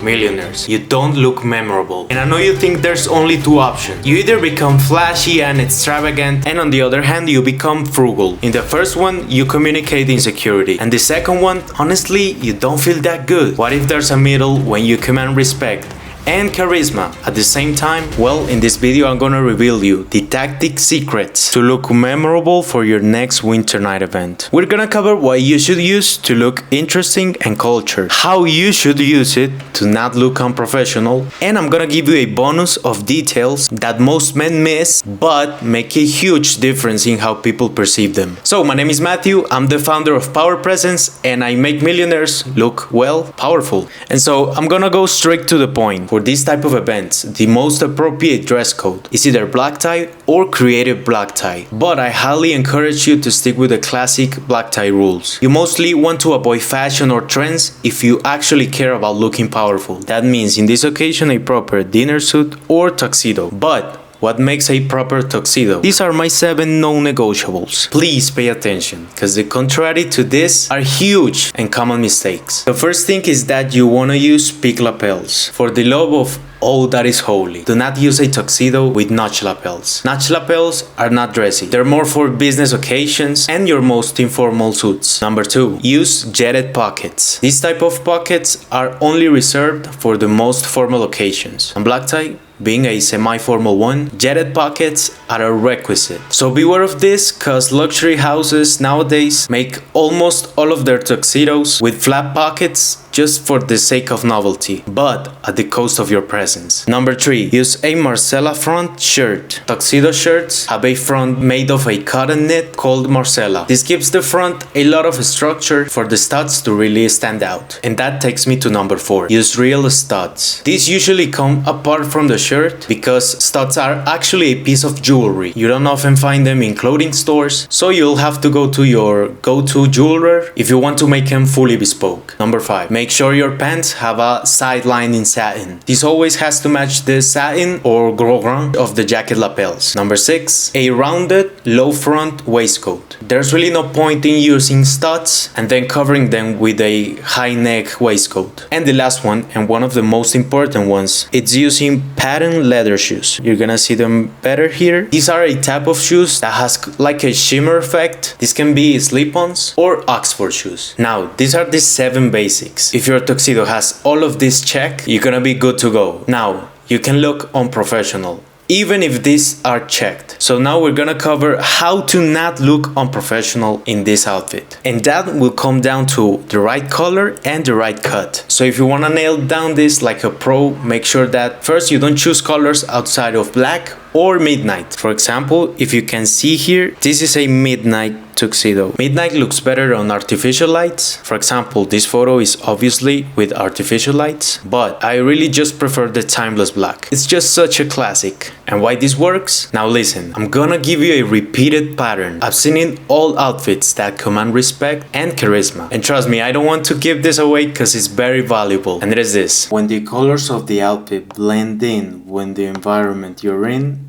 Millionaires. You don't look memorable. And I know you think there's only two options. You either become flashy and extravagant, and on the other hand, you become frugal. In the first one, you communicate insecurity. And the second one, honestly, you don't feel that good. What if there's a middle when you command respect and charisma at the same time? Well, in this video I'm gonna reveal you the tactic secrets to look memorable for your next winter night event. We're gonna cover what you should use to look interesting and cultured, how you should use it to not look unprofessional, and I'm gonna give you a bonus of details that most men miss but make a huge difference in how people perceive them. So my name is Matthew, I'm the founder of Power Presence, and I make millionaires look, well, powerful. And so I'm gonna go straight to the point. For this type of events, the most appropriate dress code is either black tie or creative black tie, but I highly encourage you to stick with the classic black tie rules. You mostly want to avoid fashion or trends if you actually care about looking powerful. That means in this occasion a proper dinner suit or tuxedo. But what makes a proper tuxedo? These are my 7 non-negotiables. Please pay attention, because the contrary to this are huge and common mistakes. The first thing is that you want to use peak lapels. For the love of all that is holy, do not use a tuxedo with notch lapels. Notch lapels are not dressy. They're more for business occasions and your most informal suits. Number 2, use jetted pockets. These type of pockets are only reserved for the most formal occasions. On black tie, being a semi-formal one, jetted pockets are a requisite. So beware of this, cause luxury houses nowadays make almost all of their tuxedos with flat pockets just for the sake of novelty, but at the cost of your presence. Number 3, use a Marcella front shirt. Tuxedo shirts have a front made of a cotton knit called Marcella. This gives the front a lot of structure for the studs to really stand out. And that takes me to number 4, use real studs. These usually come apart from the shirt because studs are actually a piece of jewelry. You don't often find them in clothing stores, so you'll have to go to your go-to jeweler if you want to make them fully bespoke. Number 5, make sure your pants have a sideline in satin. This always has to match the satin or gros grain of the jacket lapels. Number 6, a rounded low front waistcoat. There's really no point in using studs and then covering them with a high neck waistcoat. And the last one, and one of the most important ones, it's using patent leather shoes. You're gonna see them better here. These are a type of shoes that has like a shimmer effect. This can be slip-ons or Oxford shoes. Now, these are the 7 basics. If your tuxedo has all of this check, you're gonna be good to go. Now, you can look unprofessional, even if these are checked. So now we're gonna cover how to not look unprofessional in this outfit. And that will come down to the right color and the right cut. So if you wanna nail down this like a pro, make sure that first you don't choose colors outside of black or midnight. For example, if you can see here, this is a midnight tuxedo. Midnight looks better on artificial lights. For example, this photo is obviously with artificial lights, but I really just prefer the timeless black. It's just such a classic. And why this works? Now listen, I'm gonna give you a repeated pattern I've seen in all outfits that command respect and charisma. And trust me, I don't want to give this away because it's very valuable. And it is this: when the colors of the outfit blend in with the environment you're in,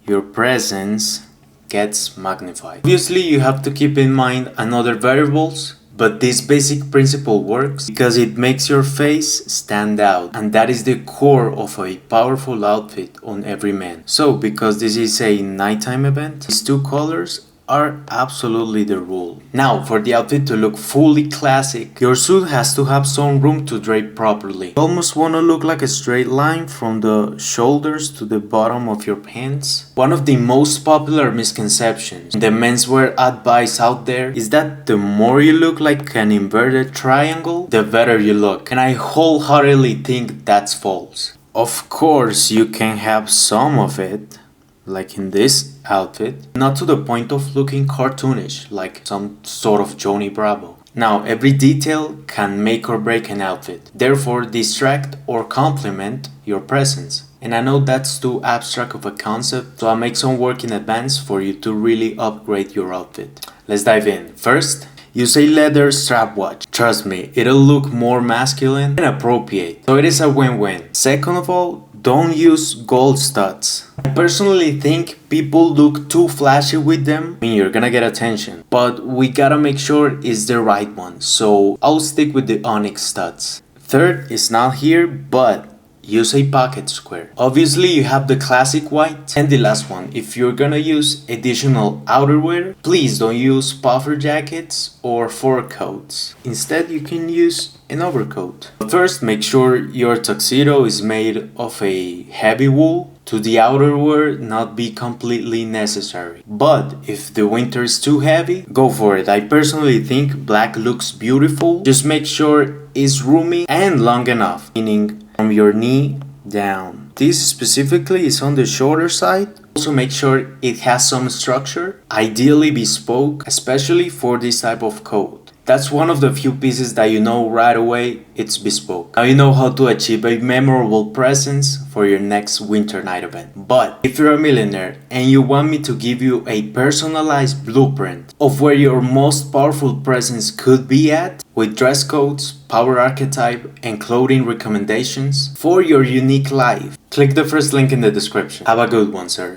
your presence gets magnified. Obviously, you have to keep in mind another variables, but this basic principle works because it makes your face stand out, and that is the core of a powerful outfit on every man. So, because this is a nighttime event, these 2 colors are absolutely the rule. Now, for the outfit to look fully classic, your suit has to have some room to drape properly. You almost want to look like a straight line from the shoulders to the bottom of your pants. One of the most popular misconceptions in the menswear advice out there is that the more you look like an inverted triangle, the better you look. And I wholeheartedly think that's false. Of course, you can have some of it, like in this outfit, not to the point of looking cartoonish, like some sort of Johnny Bravo. Now, every detail can make or break an outfit, therefore distract or complement your presence. And I know that's too abstract of a concept, so I'll make some work in advance for you to really upgrade your outfit. Let's dive in. First, use a leather strap watch. Trust me, it'll look more masculine and appropriate, so it is a win-win. Second of all, don't use gold studs. I personally think people look too flashy with them. I mean, you're gonna get attention, but we gotta make sure it's the right one. So I'll stick with the onyx studs. Third is not here, but use a pocket square. Obviously, you have the classic white. And the last one, if you're gonna use additional outerwear, please don't use puffer jackets or fur coats. Instead, you can use an overcoat. First, make sure your tuxedo is made of a heavy wool to the outerwear not be completely necessary. But if the winter is too heavy, go for it. I personally think black looks beautiful. Just make sure it's roomy and long enough, meaning from your knee down. This specifically is on the shorter side. Also make sure it has some structure, ideally bespoke, especially for this type of coat. That's one of the few pieces that you know right away it's bespoke. Now you know how to achieve a memorable presence for your next winter night event. But if you're a millionaire and you want me to give you a personalized blueprint of where your most powerful presence could be at, with dress codes, power archetype, and clothing recommendations for your unique life, click the first link in the description. Have a good one, sir.